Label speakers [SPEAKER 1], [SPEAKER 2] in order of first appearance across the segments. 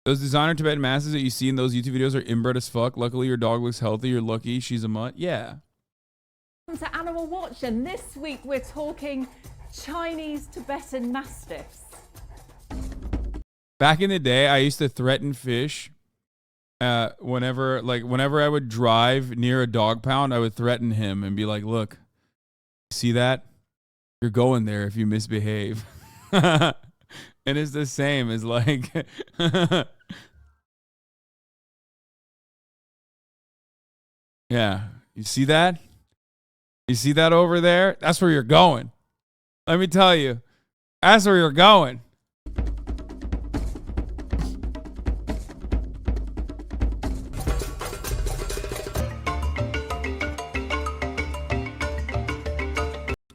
[SPEAKER 1] Those designer Tibetan Mastiffs that you see in those YouTube videos are inbred as fuck. Luckily, your dog looks healthy. You're lucky. She's a mutt. Yeah.
[SPEAKER 2] Welcome to Animal Watch, and this week we're talking Chinese Tibetan Mastiffs.
[SPEAKER 1] Back in the day, I used to threaten fish. Whenever I would drive near a dog pound, I would threaten him and be like, "Look, see that? You're going there if you misbehave." And it's the same as like, yeah. You see that? You see that over there? That's where you're going. Let me tell you, that's where you're going.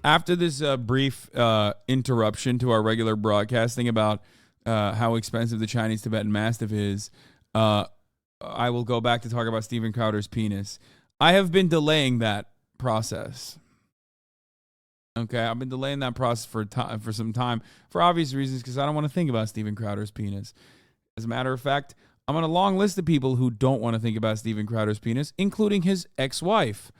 [SPEAKER 1] After this brief interruption to our regular broadcasting about how expensive the Chinese Tibetan Mastiff is, I will go back to talk about Steven Crowder's penis. I have been delaying that process. Okay, I've been delaying that process for some time for obvious reasons, because I don't want to think about Steven Crowder's penis. As a matter of fact, I'm on a long list of people who don't want to think about Steven Crowder's penis, including his ex-wife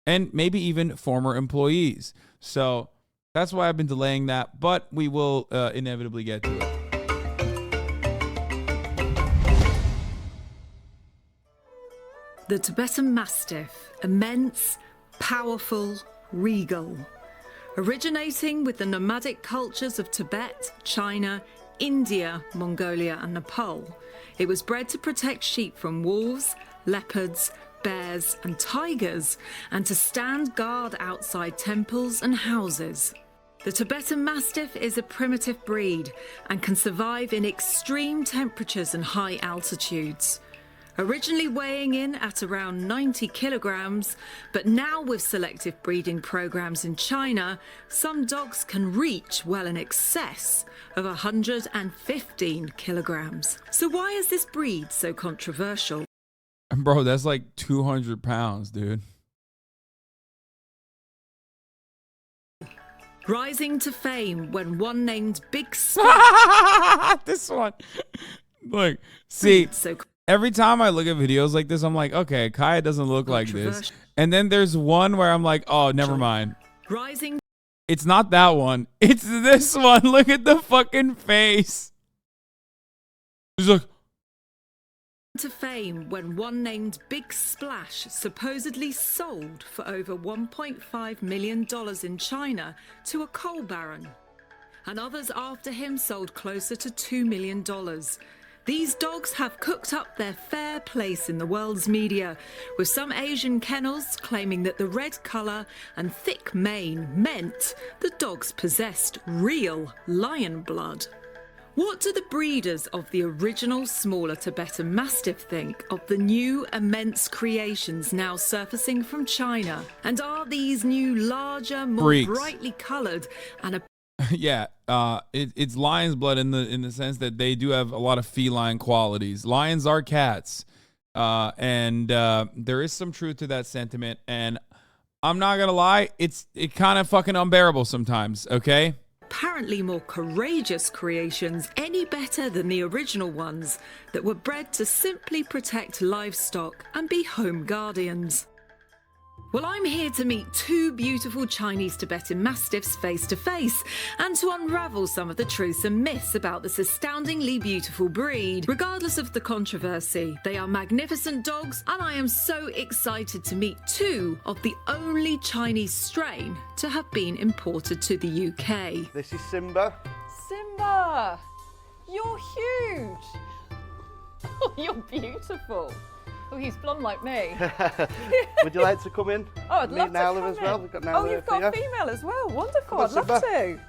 [SPEAKER 1] and maybe even former employees. So that's why I've been delaying that, but we will inevitably get to it.
[SPEAKER 3] The Tibetan Mastiff, immense, powerful, regal. Originating with the nomadic cultures of Tibet, China, India, Mongolia and Nepal, it was bred to protect sheep from wolves, leopards, bears and tigers, and to stand guard outside temples and houses. The Tibetan Mastiff is a primitive breed and can survive in extreme temperatures and high altitudes. Originally weighing in at around 90 kilograms, but now with selective breeding programs in China, some dogs can reach well in excess of 115 kilograms. So why is this breed so controversial?
[SPEAKER 1] Bro, that's like 200 pounds, dude.
[SPEAKER 3] Rising to fame when one named Big
[SPEAKER 1] This one. Look, see, every time I look at videos like this, I'm like, okay, Kaya doesn't look like this. And then there's one where I'm like, oh, never mind.
[SPEAKER 3] Rising.
[SPEAKER 1] It's not that one. It's this one. Look at the fucking face. He's like,
[SPEAKER 3] to fame when one named Big Splash supposedly sold for over $1.5 million in China to a coal baron. And others after him sold closer to $2 million. These dogs have cooked up their fair place in the world's media, with some Asian kennels claiming that the red colour and thick mane meant the dogs possessed real lion blood. What do the breeders of the original smaller Tibetan Mastiff think of the new immense creations now surfacing from China? And are these new larger, more brightly coloured and
[SPEAKER 1] yeah, it's lion's blood in the sense that they do have a lot of feline qualities. Lions are cats, and there is some truth to that sentiment. And I'm not gonna lie, it kind of fucking unbearable sometimes. Okay.
[SPEAKER 3] Apparently more courageous creations any better than the original ones that were bred to simply protect livestock and be home guardians. Well, I'm here to meet two beautiful Chinese Tibetan Mastiffs face to face and to unravel some of the truths and myths about this astoundingly beautiful breed. Regardless of the controversy, they are magnificent dogs, and I am so excited to meet two of the only Chinese strain to have been imported to the UK.
[SPEAKER 4] This is Simba.
[SPEAKER 2] Simba, you're huge. Oh, you're beautiful. Oh, he's blonde like me.
[SPEAKER 4] Would you like to come in?
[SPEAKER 2] Oh, I'd love
[SPEAKER 4] to come as well.
[SPEAKER 2] in.
[SPEAKER 4] We've got Nala
[SPEAKER 2] you've got a female as well. Wonderful.
[SPEAKER 4] On,
[SPEAKER 2] I'd love to.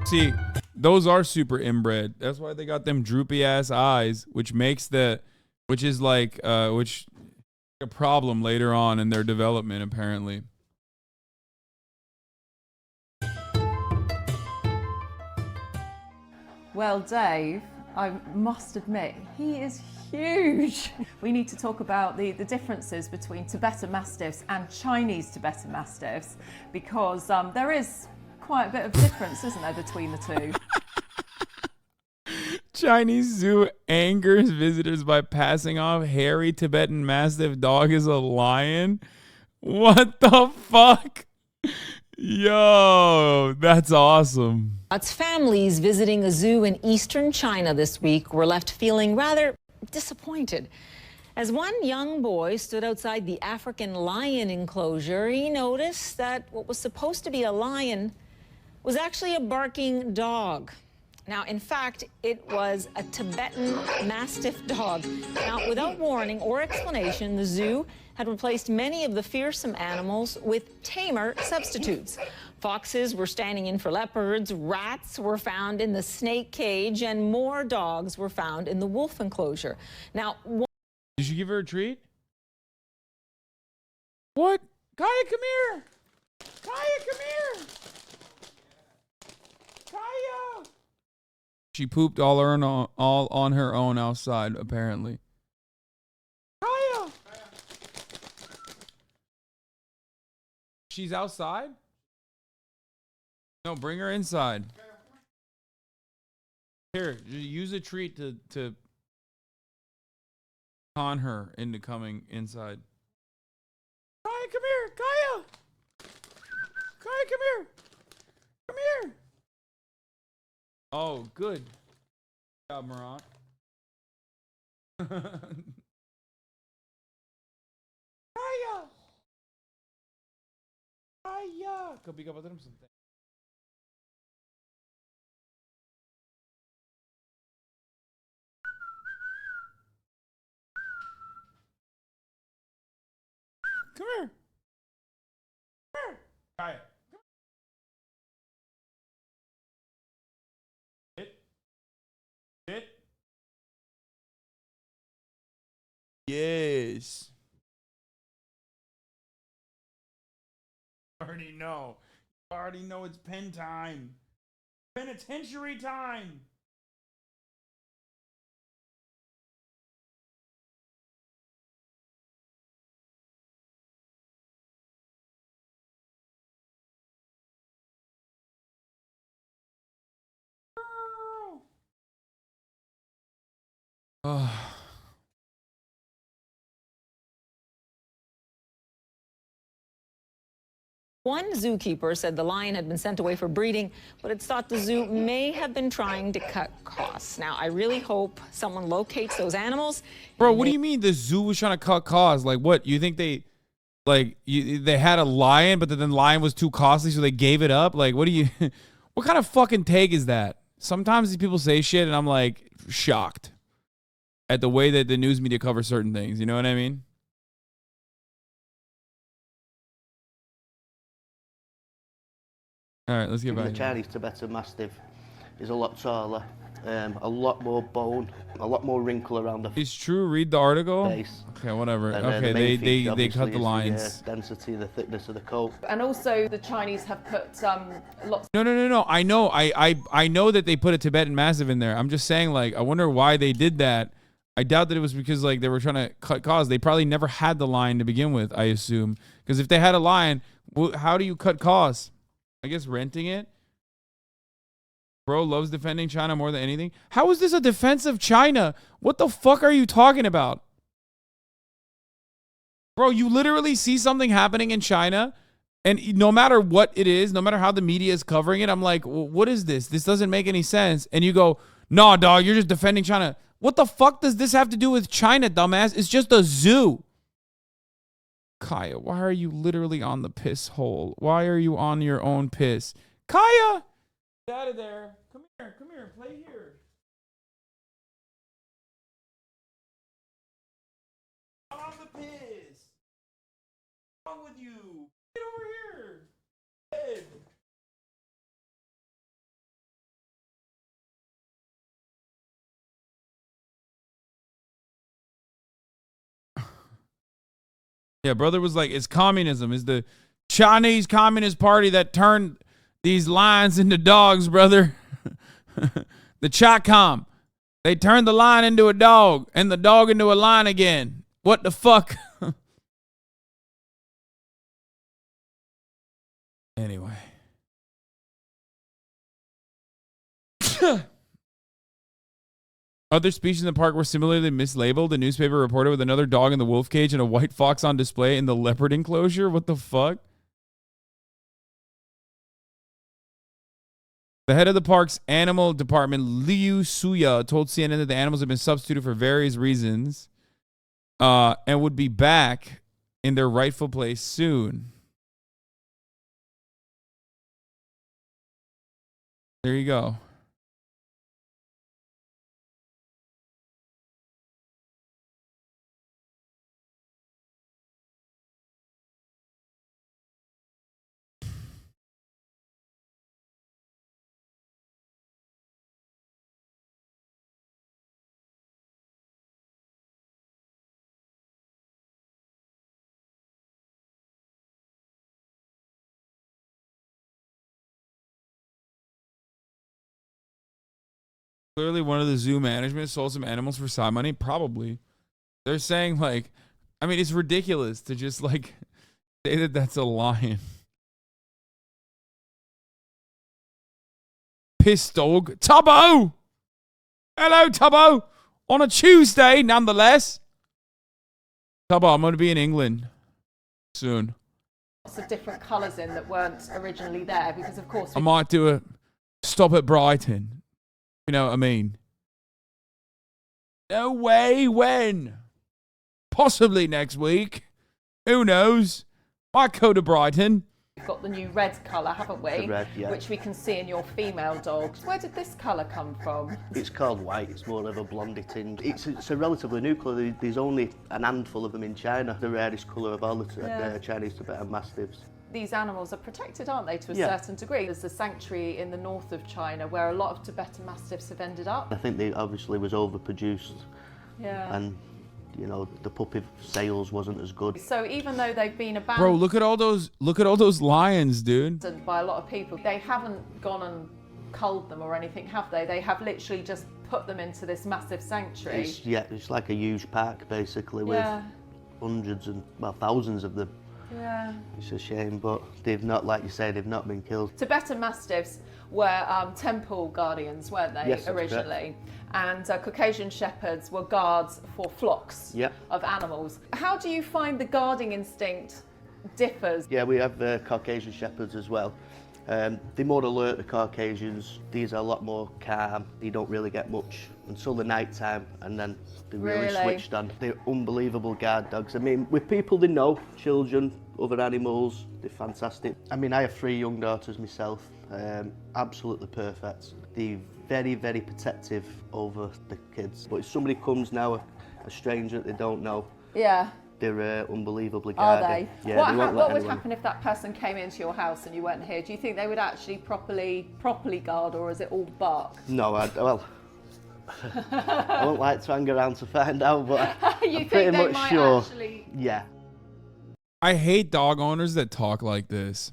[SPEAKER 1] See, those are super inbred. That's why they got them droopy ass eyes, which is like a problem later on in their development, apparently.
[SPEAKER 2] Well, Dave, I must admit, he is huge. We need to talk about the differences between Tibetan Mastiffs and Chinese Tibetan Mastiffs, because there is quite a bit of difference, isn't there, between the two?
[SPEAKER 1] Chinese zoo angers visitors by passing off hairy Tibetan Mastiff dog as a lion. What the fuck? Yo, that's awesome.
[SPEAKER 5] Its families visiting a zoo in eastern China this week were left feeling rather disappointed. As one young boy stood outside the African lion enclosure, he noticed that what was supposed to be a lion was actually a barking dog. Now, in fact, it was a Tibetan Mastiff dog. Now, without warning or explanation, the zoo had replaced many of the fearsome animals with tamer substitutes. Foxes were standing in for leopards, rats were found in the snake cage, and more dogs were found in the wolf enclosure. Now,
[SPEAKER 1] did you give her a treat? What? Kaya, come here! Kaya, come here! Kaya! She pooped all on her own outside, apparently. Kaya! She's outside? No, bring her inside. Here, use a treat to con her into coming inside. Kaya, come here! Kaya! Kaya, come here! Come here! Oh, good. Good job, Marat. Kaya! Kaya! Kau bigyan pa ito ng something. Come here. Come here. Kaya. Sit. Yes. Already know. You already know it's pen time. Penitentiary time. Oh.
[SPEAKER 5] one zookeeper said the lion had been sent away for breeding, but it's thought the zoo may have been trying to cut costs. Now, I really hope someone locates those animals.
[SPEAKER 1] Bro, what do you mean the zoo was trying to cut costs? Like, what? You think they, like, they had a lion, but then the lion was too costly, so they gave it up? Like, what do you, what kind of fucking take is that? Sometimes these people say shit, and I'm, like, shocked at the way that the news media covers certain things. You know what I mean? All right, let's get back.
[SPEAKER 4] The Chinese Tibetan Mastiff is a lot taller, a lot more bone, a lot more wrinkle around the
[SPEAKER 1] It's true. Read the article.
[SPEAKER 4] face.
[SPEAKER 1] Okay, whatever.
[SPEAKER 4] And,
[SPEAKER 1] Okay,
[SPEAKER 4] the main feature,
[SPEAKER 1] they cut
[SPEAKER 4] obviously,
[SPEAKER 1] the
[SPEAKER 4] is
[SPEAKER 1] lines.
[SPEAKER 4] The density, the thickness of the coat.
[SPEAKER 2] And also the Chinese have put lots.
[SPEAKER 1] No. I know. I know that they put a Tibetan Mastiff in there. I'm just saying, like, I wonder why they did that. I doubt that it was because, like, they were trying to cut costs. They probably never had the lion to begin with, I assume. Because if they had a lion, how do you cut costs? I guess renting it. Bro loves defending China more than anything. How is this a defense of China? What the fuck are you talking about? Bro, you literally see something happening in China, and no matter what it is, no matter how the media is covering it, I'm like, well, what is this? This doesn't make any sense. And you go, nah, dog, you're just defending China. What the fuck does this have to do with China, dumbass? It's just a zoo. Kaya, why are you literally on the piss hole? Why are you on your own piss? Kaya! Get out of there. Come here, play here. I'm on the piss. What's wrong with you? Get over here. Ed. Yeah, brother was like, it's communism. It's the Chinese Communist Party that turned these lions into dogs, brother. The Chi-Com. They turned the lion into a dog and the dog into a lion again. What the fuck? Anyway. Other species in the park were similarly mislabeled. A newspaper reported with another dog in the wolf cage and a white fox on display in the leopard enclosure. What the fuck? The head of the park's animal department, Liu Suya, told CNN that the animals had been substituted for various reasons and would be back in their rightful place soon. There you go. Clearly, one of the zoo management sold some animals for side money. Probably. They're saying, like, I mean, it's ridiculous to just, like, say that that's a lion. Piss dog. Tubbo! Hello, Tubbo! On a Tuesday, nonetheless. Tubbo, I'm going to be in England soon.
[SPEAKER 2] Lots of different colours in that weren't originally there because, of course,
[SPEAKER 1] I might do a stop at Brighton. You know what I mean? No way. When? Possibly next week. Who knows? Might go to Brighton.
[SPEAKER 2] we've got the new red colour, haven't we?
[SPEAKER 4] The red, yeah.
[SPEAKER 2] Which we can see in your female dogs. Where did this colour come from?
[SPEAKER 4] It's called white, it's more of a blondie tinge. It's a relatively new colour, there's only an handful of them in China, the rarest colour of all the Chinese Tibetan Mastiffs.
[SPEAKER 2] These animals are protected, aren't they, to a
[SPEAKER 4] Yeah.
[SPEAKER 2] certain degree? There's a sanctuary in the north of China where a lot of Tibetan Mastiffs have ended up.
[SPEAKER 4] I think they obviously was overproduced
[SPEAKER 2] Yeah.
[SPEAKER 4] and, you know, the puppy sales wasn't as good.
[SPEAKER 2] So even though they've been
[SPEAKER 1] Bro,
[SPEAKER 2] abandoned
[SPEAKER 1] look at all those lions, dude.
[SPEAKER 2] by a lot of people, they haven't gone and culled them or anything, have they? They have literally just put them into this massive sanctuary.
[SPEAKER 4] It's like a huge park basically with
[SPEAKER 2] Yeah.
[SPEAKER 4] hundreds and, well, thousands of them.
[SPEAKER 2] Yeah.
[SPEAKER 4] It's a shame, but they've not, like you say, they've not been killed.
[SPEAKER 2] Tibetan Mastiffs were temple guardians, weren't they,
[SPEAKER 4] Yes, that's
[SPEAKER 2] originally? And Caucasian Shepherds were guards for flocks
[SPEAKER 4] Yep.
[SPEAKER 2] of animals. How do you find the guarding instinct differs?
[SPEAKER 4] Yeah, we have Caucasian Shepherds as well. They're more alert, the Caucasians. These are a lot more calm. They don't really get much until the night time, and then they really switched on. They're unbelievable guard dogs. I mean, with people they know, children, other animals, they're fantastic. I mean, I have 3 young daughters myself, absolutely perfect. They're very, very protective over the kids. But if somebody comes now, a stranger that they don't know,
[SPEAKER 2] Yeah.
[SPEAKER 4] they're unbelievably
[SPEAKER 2] Are
[SPEAKER 4] guarded.
[SPEAKER 2] they?
[SPEAKER 4] Yeah,
[SPEAKER 2] what
[SPEAKER 4] they won't
[SPEAKER 2] what
[SPEAKER 4] let
[SPEAKER 2] would
[SPEAKER 4] anyone.
[SPEAKER 2] happen if that person came into your house and you weren't here? Do you think they would actually properly guard, or is it all bark?
[SPEAKER 4] No, well, I won't like to hang around to find out, but
[SPEAKER 2] You
[SPEAKER 4] I'm
[SPEAKER 2] think
[SPEAKER 4] pretty
[SPEAKER 2] they
[SPEAKER 4] much
[SPEAKER 2] might
[SPEAKER 4] sure.
[SPEAKER 2] actually?
[SPEAKER 4] Yeah.
[SPEAKER 1] I hate dog owners that talk like this.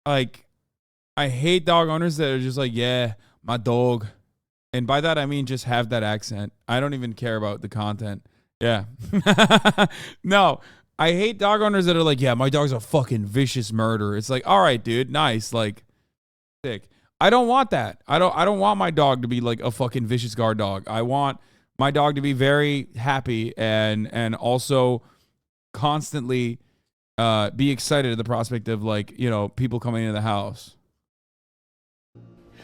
[SPEAKER 1] Like, I hate dog owners that are just like, yeah, my dog. And by that, I mean just have that accent. I don't even care about the content. Yeah. No, I hate dog owners that are like, yeah, my dog's a fucking vicious murderer. It's like, all right, dude, nice. Like, sick. I don't want that. I don't want my dog to be like a fucking vicious guard dog. I want my dog to be very happy and also constantly be excited at the prospect of, like, you know, people coming into the house.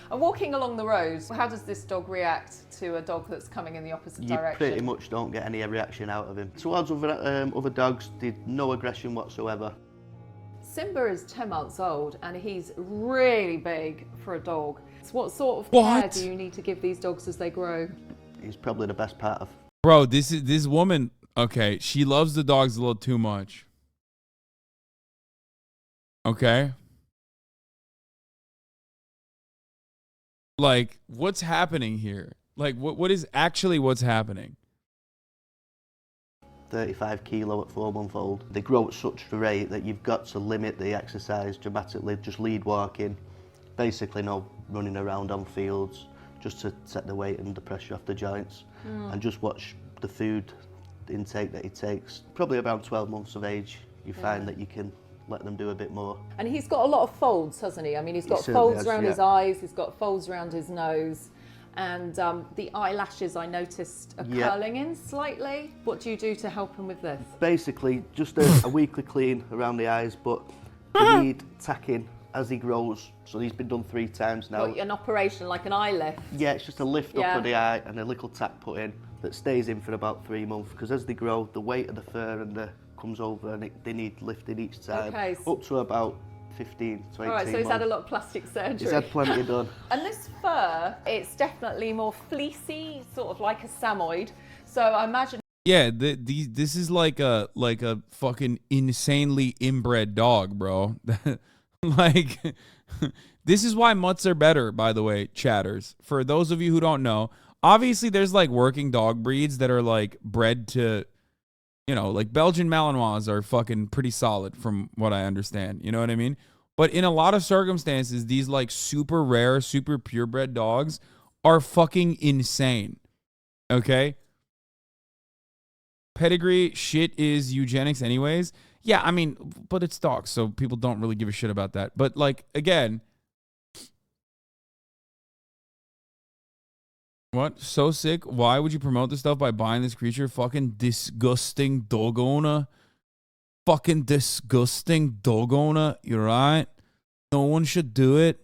[SPEAKER 2] And walking along the road, how does this dog react to a dog that's coming in the opposite
[SPEAKER 4] You
[SPEAKER 2] direction?
[SPEAKER 4] pretty much don't get any reaction out of him. Towards other dogs, there's no aggression whatsoever.
[SPEAKER 2] Simba is 10 months old and he's really big for a dog. So what sort of care
[SPEAKER 1] What?
[SPEAKER 2] do you need to give these dogs as they grow?
[SPEAKER 4] He's probably the best part of.
[SPEAKER 1] Bro, this woman, okay, she loves the dogs a little too much. Okay? Like, what's happening here? Like, what is actually what's happening?
[SPEAKER 4] 35 kilo at 4-month-old. They grow at such a rate that you've got to limit the exercise dramatically, just lead walking, Basically no running around on fields, just to set the weight and the pressure off the joints, and just watch the food intake that he takes. Probably around 12 months of age, you find that you can let them do a bit more.
[SPEAKER 2] And he's got a lot of folds, hasn't he? I mean, he's got
[SPEAKER 4] certainly
[SPEAKER 2] folds
[SPEAKER 4] has,
[SPEAKER 2] around
[SPEAKER 4] yeah.
[SPEAKER 2] his eyes, he's got folds around his nose, and the eyelashes I noticed are
[SPEAKER 4] Yeah.
[SPEAKER 2] curling in slightly. What do you do to help him with this?
[SPEAKER 4] Basically, just a weekly clean around the eyes, but they need tacking as he grows. So he's been done 3 times now.
[SPEAKER 2] What, an operation like an eye lift?
[SPEAKER 4] Yeah, it's just a lift
[SPEAKER 2] Yeah.
[SPEAKER 4] up of the eye and a little tack put in that stays in for about 3 months, because as they grow, the weight of the fur and the comes over and they need lifted each time,
[SPEAKER 2] Okay.
[SPEAKER 4] up to about 15 to 18
[SPEAKER 2] All right, so he's
[SPEAKER 4] months.
[SPEAKER 2] had a lot of plastic surgery.
[SPEAKER 4] He's had plenty done.
[SPEAKER 2] And this fur, it's definitely more fleecy, sort of like a samoyed. So I imagine.
[SPEAKER 1] Yeah, this is like a fucking insanely inbred dog, bro. Like, this is why mutts are better, by the way, chatters. For those of you who don't know, obviously there's like working dog breeds that are like bred to, you know, like Belgian Malinois are fucking pretty solid from what I understand. You know what I mean? But in a lot of circumstances, these like super rare, super purebred dogs are fucking insane. Okay? Pedigree shit is eugenics anyways. Yeah, I mean, but it's dogs, so people don't really give a shit about that. But like, again, what? So sick. Why would you promote this stuff by buying this creature? Fucking disgusting dog owner. Fucking disgusting dog owner. You're right. No one should do it.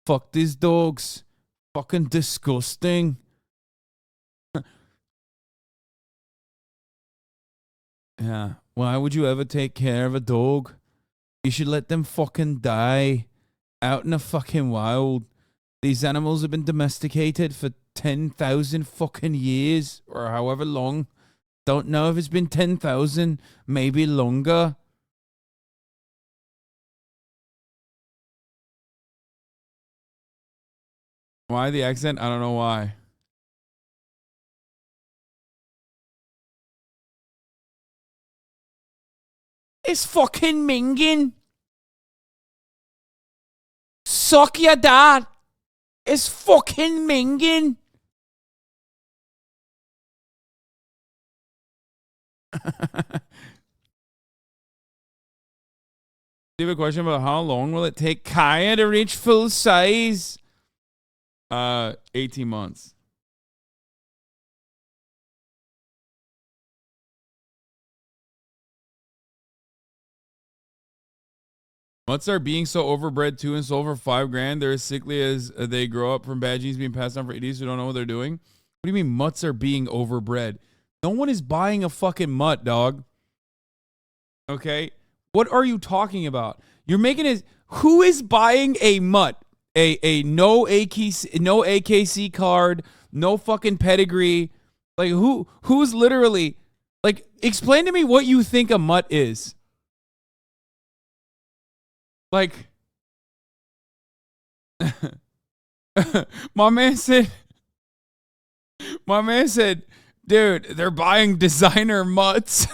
[SPEAKER 1] Fuck these dogs. Fucking disgusting. Yeah. Why would you ever take care of a dog? You should let them fucking die out in the fucking wild. These animals have been domesticated for 10,000 fucking years or however long. Don't know if it's been 10,000, maybe longer. Why the accent? I don't know why. It's fucking minging. Suck your dad. It's fucking minging. Do you have a question about how long will it take Kaya to reach full size? 18 months. Mutts are being so overbred too and sold for $5,000. They're as sickly as they grow up from bad genes being passed down for idiots who don't know what they're doing. What do you mean mutts are being overbred? No one is buying a fucking mutt, dog. Okay? What are you talking about? You're making it. Who is buying a mutt? A no AKC card, no fucking pedigree. Like who's literally like explain to me what you think a mutt is. Like my man said, dude, they're buying designer mutts.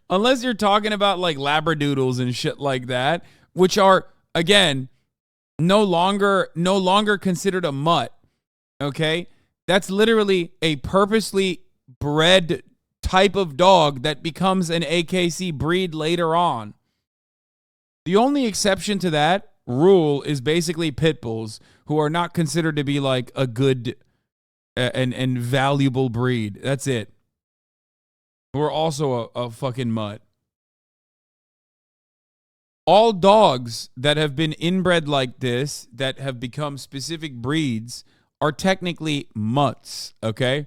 [SPEAKER 1] Unless you're talking about like labradoodles and shit like that, which are again no longer considered a mutt. Okay? That's literally a purposely bred type of dog that becomes an AKC breed later on. The only exception to that rule is basically pit bulls, who are not considered to be like a good and valuable breed. That's it. Who are also a fucking mutt. All dogs that have been inbred like this, that have become specific breeds, are technically mutts, okay?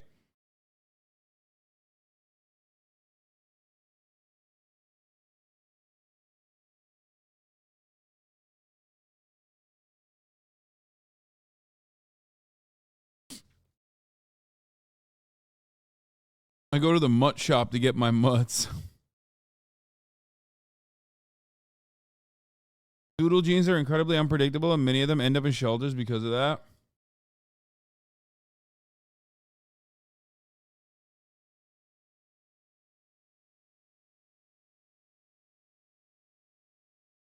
[SPEAKER 1] I go to the mutt shop to get my mutts. Doodle genes are incredibly unpredictable, and many of them end up in shelters because of that.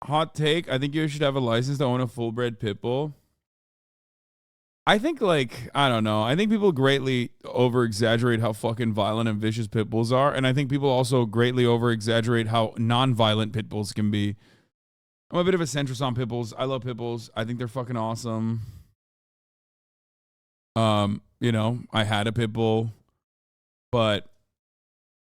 [SPEAKER 1] hot take. I think you should have a license to own a full-bred pit bull. I think, like, I don't know. I think people greatly over-exaggerate how fucking violent and vicious pit bulls are. And I think people also greatly over-exaggerate how non-violent pit bulls can be. I'm a bit of a centrist on pit bulls. I love pit bulls. I think they're fucking awesome. You know, I had a pit bull, but,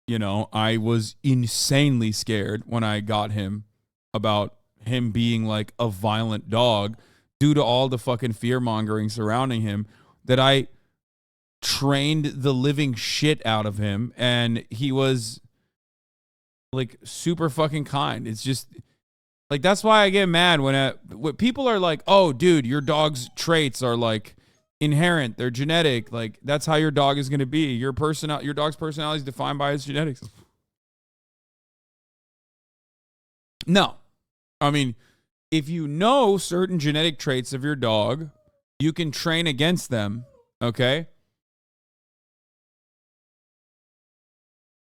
[SPEAKER 1] you know, I was insanely scared when I got him about him being like a violent dog due to all the fucking fear mongering surrounding him, that I trained the living shit out of him, and he was like super fucking kind. It's just like, that's why I get mad when people are like, oh dude, your dog's traits are like inherent, they're genetic, like that's how your dog is going to be. Your dog's personality is defined by its genetics. No. I mean, if you know certain genetic traits of your dog, you can train against them, okay?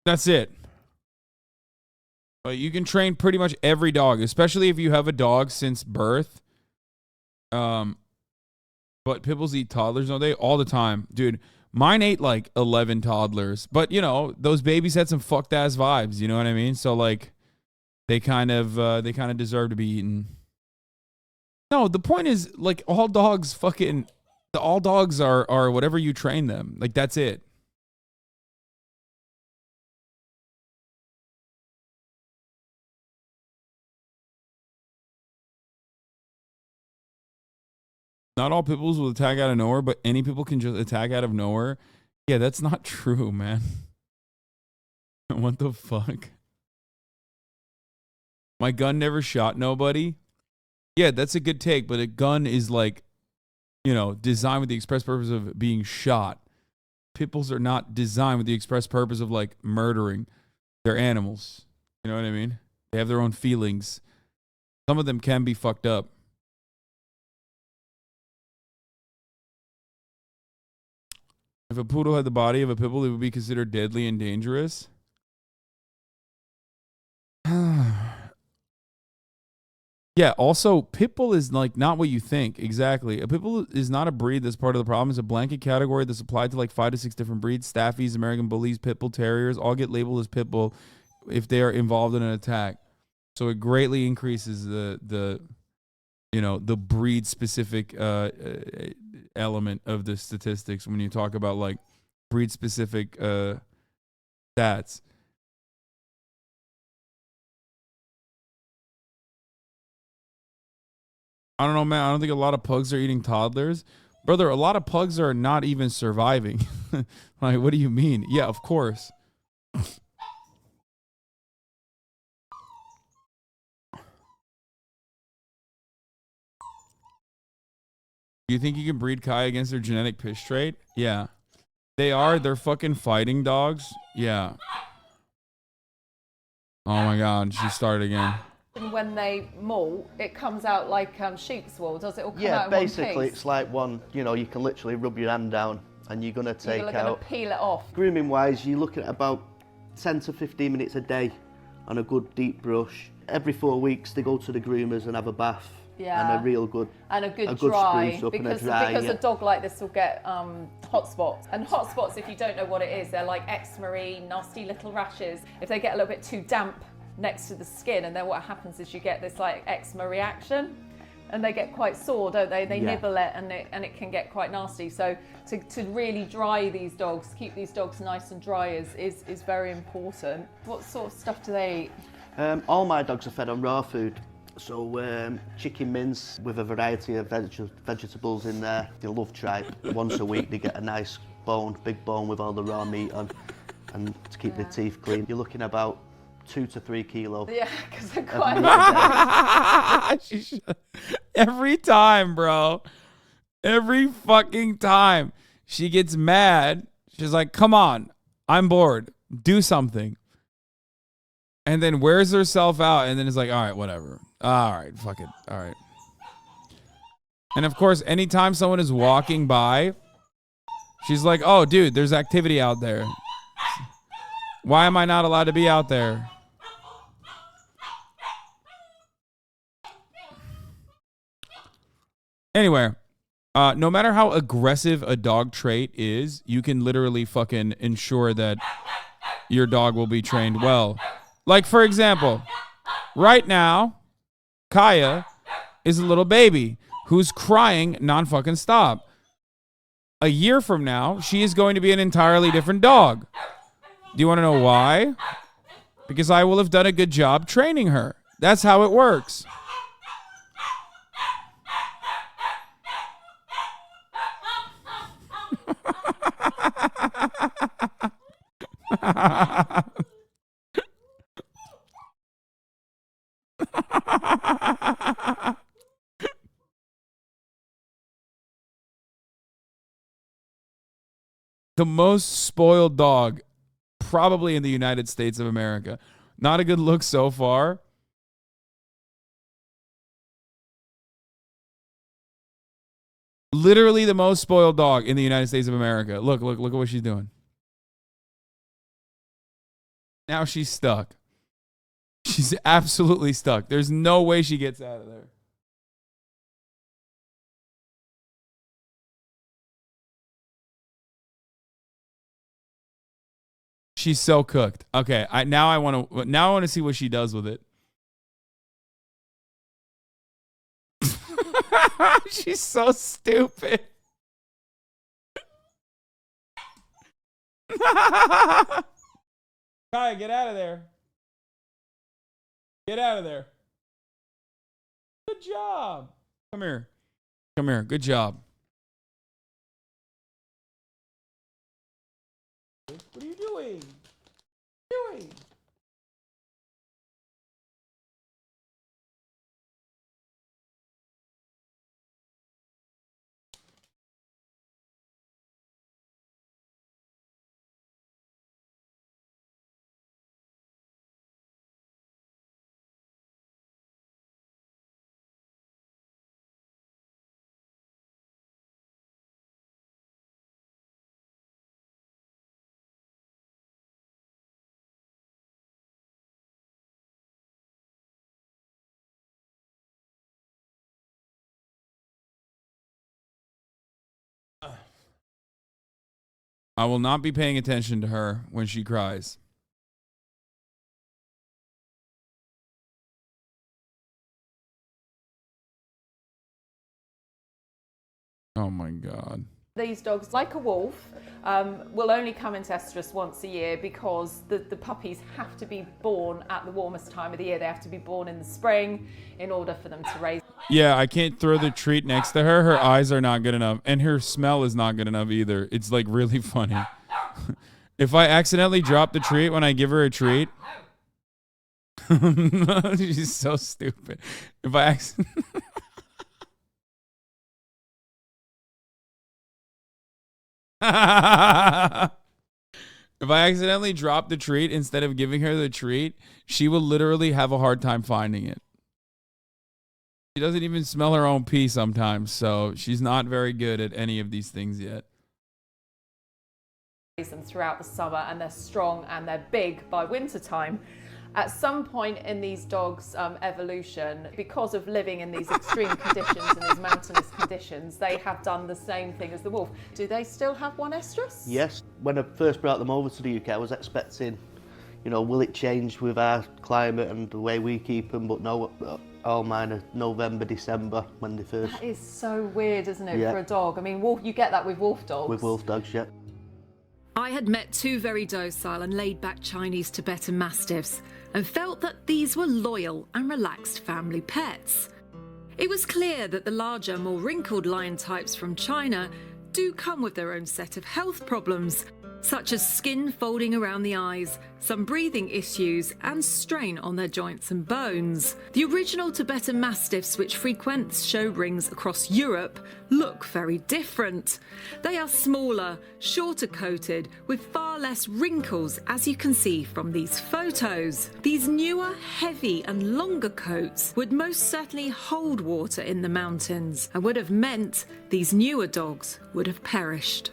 [SPEAKER 1] That's it. But you can train pretty much every dog, especially if you have a dog since birth. But pit bulls eat toddlers, don't they? All the time. Dude, mine ate like 11 toddlers. But, you know, those babies had some fucked ass vibes, you know what I mean? So, like, they kind of deserve to be eaten. No, the point is, like, all dogs are whatever you train them. Like, that's it. Not all pit bulls will attack out of nowhere, but any people can just attack out of nowhere. Yeah, that's not true, man. What the fuck? My gun never shot nobody. Yeah, that's a good take, but a gun is like, you know, designed with the express purpose of being shot. Pit bulls are not designed with the express purpose of like murdering. They're animals. You know what I mean? They have their own feelings. Some of them can be fucked up. If a poodle had the body of a pit bull, it would be considered deadly and dangerous. Yeah, also, pit bull is like not what you think. Exactly. A pit bull is not a breed that's part of the problem. It's a blanket category that's applied to like 5 to 6 different breeds. Staffies, American bullies, pit bull terriers all get labeled as pit bull if they are involved in an attack. So it greatly increases the you know, the breed specific element of the statistics when you talk about like breed specific stats. I don't know, man. I don't think a lot of pugs are eating toddlers. Brother, a lot of pugs are not even surviving. Like, what do you mean? Yeah, of course. Do you think you can breed Kai against their genetic piss trait? Yeah. They are. They're fucking fighting dogs. Yeah. Oh my God. She started again.
[SPEAKER 2] When they molt, it comes out like sheep's wool. Does it all come out
[SPEAKER 4] Yeah,
[SPEAKER 2] in one
[SPEAKER 4] basically
[SPEAKER 2] piece?
[SPEAKER 4] it's like one, you know, you can literally rub your hand down and you're going to take
[SPEAKER 2] You're
[SPEAKER 4] out...
[SPEAKER 2] going to peel it off.
[SPEAKER 4] Grooming wise, you're looking at about 10 to 15 minutes a day on a good deep brush. Every 4 weeks they go to the groomers and have a bath.
[SPEAKER 2] Yeah.
[SPEAKER 4] And a real good...
[SPEAKER 2] And a good dry,
[SPEAKER 4] spruce up
[SPEAKER 2] because,
[SPEAKER 4] and a dry,
[SPEAKER 2] because
[SPEAKER 4] yeah.
[SPEAKER 2] a dog like this will get hot spots. And hot spots, if you don't know what it is, they're like eczema-y, nasty little rashes. If they get a little bit too damp next to the skin, and then what happens is you get this like eczema reaction, and they get quite sore, don't they? They nibble it, and it can get quite nasty. So to really dry these dogs, keep these dogs nice and dry is very important. What sort of stuff do they eat?
[SPEAKER 4] All my dogs are fed on raw food. So chicken mince with a variety of vegetables in there. They love tripe. Once a week they get a nice bone, big bone with all the raw meat on, and to keep their teeth clean. You're looking about 2 to 3 kilos.
[SPEAKER 2] Yeah, because they're quite...
[SPEAKER 1] Every time, bro. Every fucking time she gets mad, she's like, come on, I'm bored. Do something. And then wears herself out, and then it's like, all right, whatever. All right, fuck it. All right. And of course, anytime someone is walking by, she's like, oh, dude, there's activity out there. Why am I not allowed to be out there? Anyway, no matter how aggressive a dog trait is, you can literally fucking ensure that your dog will be trained well. Like, for example, right now, Kaya is a little baby who's crying non-fucking stop. A year from now, she is going to be an entirely different dog. Do you want to know why? Because I will have done a good job training her. That's how it works. The most spoiled dog probably in the United States of America. Not a good look so far. Literally the most spoiled dog in the United States of America. Look at what she's doing. Now she's stuck. She's absolutely stuck. There's no way she gets out of there. She's so cooked. Okay, now I want to see what she does with it. She's so stupid. Kaya, get out of there. Get out of there. Good job. Come here. Come here. Good job. What are you doing? What are you doing? I will not be paying attention to her when she cries. Oh my God.
[SPEAKER 2] These dogs, like a wolf, will only come into estrus once a year because the puppies have to be born at the warmest time of the year. They have to be born in the spring in order for them to raise.
[SPEAKER 1] Yeah, I can't throw the treat next to her. Her eyes are not good enough. And her smell is not good enough either. It's like really funny. If I accidentally drop the treat when I give her a treat. She's so stupid. If I accidentally... If I accidentally drop the treat instead of giving her the treat, she will literally have a hard time finding it. She doesn't even smell her own pee sometimes, so she's not very good at any of these things yet.
[SPEAKER 2] Them throughout the summer, and they're strong and they're big by winter time. At some point in these dogs' evolution, because of living in these extreme conditions and these mountainous conditions, they have done the same thing as the wolf. Do they still have one estrus?
[SPEAKER 4] Yes. When I first brought them over to the UK, I was expecting, will it change with our climate and the way we keep them? But no, all mine are November, December when they first.
[SPEAKER 2] That is so weird, isn't it,
[SPEAKER 4] Yeah.
[SPEAKER 2] for a dog? I mean, you get that with wolf dogs.
[SPEAKER 4] With wolf dogs, yeah.
[SPEAKER 3] I had met two very docile and laid-back Chinese Tibetan Mastiffs and felt that these were loyal and relaxed family pets. It was clear that the larger, more wrinkled lion types from China do come with their own set of health problems, such as skin folding around the eyes, some breathing issues, and strain on their joints and bones. The original Tibetan Mastiffs, which frequent show rings across Europe, look very different. They are smaller, shorter coated, with far less wrinkles, as you can see from these photos. These newer, heavy and longer coats would most certainly hold water in the mountains and would have meant these newer dogs would have perished.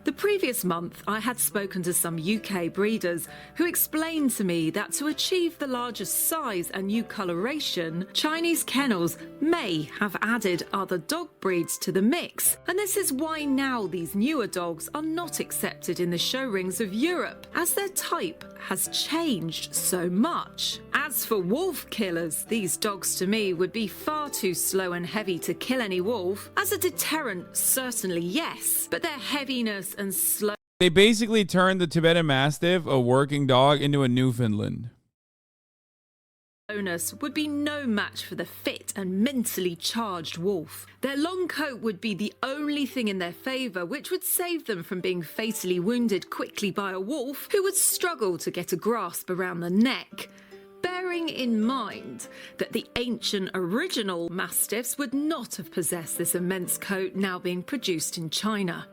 [SPEAKER 3] The previous month, I had spoken to some UK breeders who explained to me that to achieve the largest size and new coloration, Chinese kennels may have added other dog breeds to the mix. And this is why now these newer dogs are not accepted in the show rings of Europe, as their type has changed so much. As for wolf killers, these dogs to me would be far too slow and heavy to kill any wolf. As a deterrent, certainly yes, but their heaviness and slow.
[SPEAKER 1] They basically turned the Tibetan Mastiff, a working dog, into a Newfoundland.
[SPEAKER 3] Slowness would be no match for the fit and mentally charged wolf. Their long coat would be the only thing in their favour which would save them from being fatally wounded quickly by a wolf who would struggle to get a grasp around the neck. Bearing in mind that the ancient original Mastiffs would not have possessed this immense coat now being produced in China.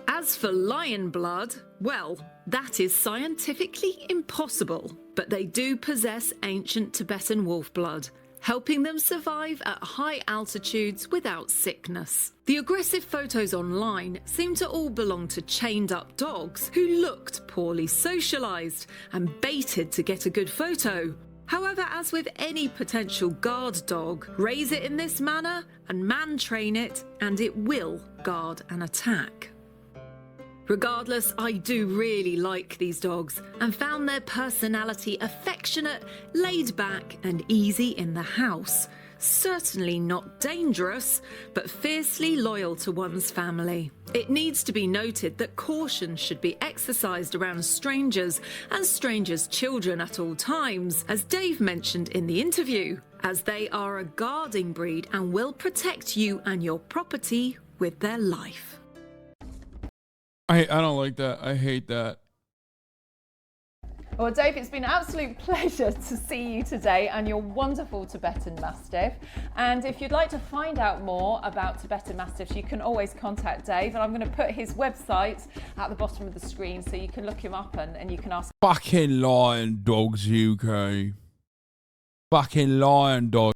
[SPEAKER 3] As for lion blood, well, that is scientifically impossible, but they do possess ancient Tibetan wolf blood, helping them survive at high altitudes without sickness. The aggressive photos online seem to all belong to chained up dogs who looked poorly socialised and baited to get a good photo. However, as with any potential guard dog, raise it in this manner and man train it, and it will guard an attack. Regardless, I do really like these dogs and found their personality affectionate, laid back and easy in the house. Certainly not dangerous, but fiercely loyal to one's family. It needs to be noted that caution should be exercised around strangers and strangers' children at all times, as Dave mentioned in the interview, as they are a guarding breed and will protect you and your property with their life.
[SPEAKER 1] I don't like that. I hate that.
[SPEAKER 2] Well, Dave, it's been an absolute pleasure to see you today and your wonderful Tibetan Mastiff. And if you'd like to find out more about Tibetan Mastiffs, you can always contact Dave. And I'm going to put his website at the bottom of the screen so you can look him up and you can ask.
[SPEAKER 1] Fucking lion dogs, UK. Fucking lion dogs.